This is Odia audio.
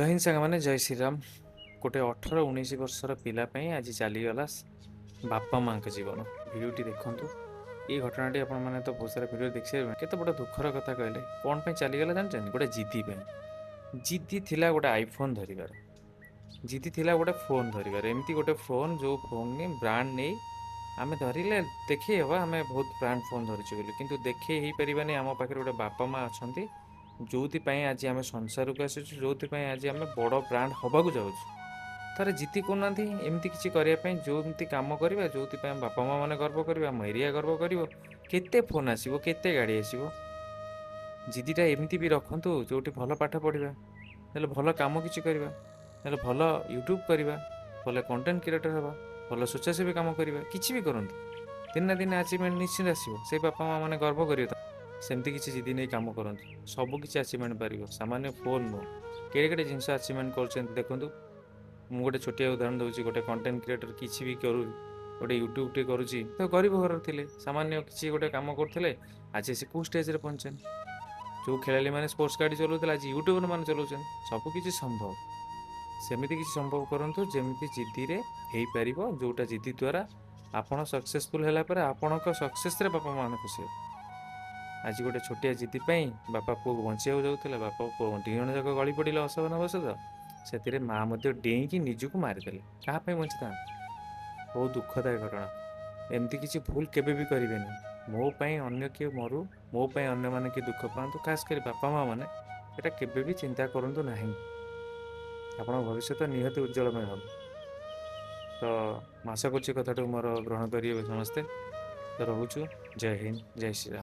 ଜୟ ହିନ୍ଦ ସାଙ୍ଗମାନେ, ଜୟ ଶ୍ରୀରାମ। ଗୋଟେ 18-19 ବର୍ଷର ପିଲା ପାଇଁ ଆଜି ଚାଲିଗଲା ବାପା ମାଙ୍କ ଜୀବନ। ଭିଡ଼ିଓଟି ଦେଖନ୍ତୁ। ଏଇ ଘଟଣାଟି ଆପଣମାନେ ତ ବହୁତ ସାରା ଭିଡ଼ିଓ ଦେଖିସାରିବେଣି। କେତେ ବଡ଼ ଦୁଃଖର କଥା କହିଲେ। କ'ଣ ପାଇଁ ଚାଲିଗଲା ଜାଣିଛନ୍ତି? ଗୋଟେ ଜିଦି ପାଇଁ। ଜିଦି ଥିଲା ଗୋଟେ ଆଇଫୋନ୍ ଧରିବାର, ଜିଦି ଥିଲା ଗୋଟେ ଫୋନ୍ ଧରିବାର। ଏମିତି ଗୋଟେ ଫୋନ୍ ଯେଉଁ ଫୋନ୍ ବ୍ରାଣ୍ଡ ନେଇ ଆମେ ଧରିଲେ ଦେଖେଇ ହେବା ଆମେ ବହୁତ ବ୍ରାଣ୍ଡ ଫୋନ୍ ଧରିଛୁ ବୋଲି, କିନ୍ତୁ ଦେଖେଇ ହେଇପାରିବାନି ଆମ ପାଖରେ ଗୋଟେ ବାପା ମା ଅଛନ୍ତି ଯେଉଁଥିପାଇଁ ଆଜି ଆମେ ସଂସାରକୁ ଆସିଛୁ, ଯେଉଁଥିପାଇଁ ଆଜି ଆମେ ବଡ଼ ବ୍ରାଣ୍ଡ ହେବାକୁ ଯାଉଛୁ। ଥରେ ଜିତି କରୁନାହାନ୍ତି ଏମିତି କିଛି କରିବା ପାଇଁ, ଯେମିତି କାମ କରିବା ଯେଉଁଥିପାଇଁ ଆମ ବାପା ମା ମାନେ ଗର୍ବ କରିବେ, ଆମ ଏରିଆ ଗର୍ବ କରିବ। କେତେ ଫୋନ୍ ଆସିବ, କେତେ ଗାଡ଼ି ଆସିବ। ଜିଦିଟା ଏମିତି ବି ରଖନ୍ତୁ ଯେଉଁଠି ଭଲ ପାଠ ପଢ଼ିବା, ହେଲେ ଭଲ କାମ କିଛି କରିବା, ହେଲେ ଭଲ ୟୁଟ୍ୟୁବ୍ କରିବା, ଭଲ କଣ୍ଟେଣ୍ଟ କ୍ରିଏଟର୍ ହେବା, ଭଲ ସ୍ୱେଚ୍ଛାସେବୀ କାମ କରିବା। କିଛି ବି କରନ୍ତୁ, ଦିନେ ନା ଦିନେ ଆଚିଭମେଣ୍ଟ ନିଶ୍ଚିତ ଆସିବ। ସେଇ ବାପା ମା ମାନେ ଗର୍ବ କରିବେ। ସେମିତି କିଛି ଜିଦି ନେଇ କାମ କରନ୍ତୁ, ସବୁ କିଛି ଆଚିଭମେଣ୍ଟ ପାରିବ। ସାମାନ୍ୟ ଫୋନ୍ ନୁହଁ, କେଡ଼େ କେଡ଼େ ଜିନିଷ ଆଚିଭମେଣ୍ଟ କରୁଛନ୍ତି ଦେଖନ୍ତୁ। ମୁଁ ଗୋଟେ ଛୋଟିଆ ଉଦାହରଣ ଦେଉଛି। ଗୋଟେ କଣ୍ଟେଣ୍ଟ କ୍ରିଏଟର୍ କିଛି ବି କରୁ, ଗୋଟେ ୟୁଟ୍ୟୁବ୍ଟେ କରୁଛି, ତ ଗରିବ ଘରର ଥିଲେ, ସାମାନ୍ୟ କିଛି ଗୋଟେ କାମ କରୁଥିଲେ, ଆଜି ସେ କେଉଁ ଷ୍ଟେଜ୍ରେ ପହଞ୍ଚିଛନ୍ତି। ଯେଉଁ ଖେଳାଳି ମାନେ ସ୍ପୋର୍ଟସ୍ ଗାଡ଼ି ଚଲାଉଥିଲେ, ଆଜି ୟୁଟ୍ୟୁବର ମାନେ ଚଲାଉଛନ୍ତି। ସବୁ କିଛି ସମ୍ଭବ। ସେମିତି କିଛି ସମ୍ଭବ କରନ୍ତୁ ଯେମିତି ଜିଦିରେ ହେଇପାରିବ, ଯେଉଁଟା ଜିଦି ଦ୍ୱାରା ଆପଣ ସକ୍ସେସଫୁଲ୍ ହେଲା ପରେ ଆପଣଙ୍କ ସକ୍ସେସ୍ରେ ବାପା ମା ମାନେ ଖୁସି ହେବେ। ଆଜି ଗୋଟେ ଛୋଟିଆ ଜିଦି ପାଇଁ ବାପା ପୁଅକୁ ବଞ୍ଚିବାକୁ ଯାଉଥିଲେ, ବାପା ପୁଅ ଦୁଇ ଜଣ ଯାକ ଗଳି ପଡ଼ିଲେ ଅସାବଧାନବଶତଃ। ସେଥିରେ ମାଆ ମଧ୍ୟ ଡେଇଁକି ନିଜକୁ ମାରିଦେଲେ। କାହା ପାଇଁ ବଞ୍ଚିଥାନ୍ତି? ବହୁତ ଦୁଃଖଦାୟକ ଘଟଣା। ଏମିତି କିଛି ଭୁଲ କେବେ ବି କରିବେନି। ମୋ ପାଇଁ ଅନ୍ୟ କିଏ ମରୁ, ମୋ ପାଇଁ ଅନ୍ୟମାନେ କିଏ ଦୁଃଖ ପାଆନ୍ତୁ, ଖାସ୍ କରି ବାପା ମା ମାନେ, ଏଇଟା କେବେ ବି ଚିନ୍ତା କରନ୍ତୁ ନାହିଁ। ଆପଣଙ୍କ ଭବିଷ୍ୟତ ନିହାତି ଉଜ୍ଜ୍ୱଳମୟ ହେବ। ତ ଆଶା କରୁଛି କଥାଟାକୁ ମୋର ଗ୍ରହଣ କରିବେ ସମସ୍ତେ। ତ ରହୁଛୁ। ଜୟ ହିନ୍ଦ, ଜୟ ଶ୍ରୀରାମ।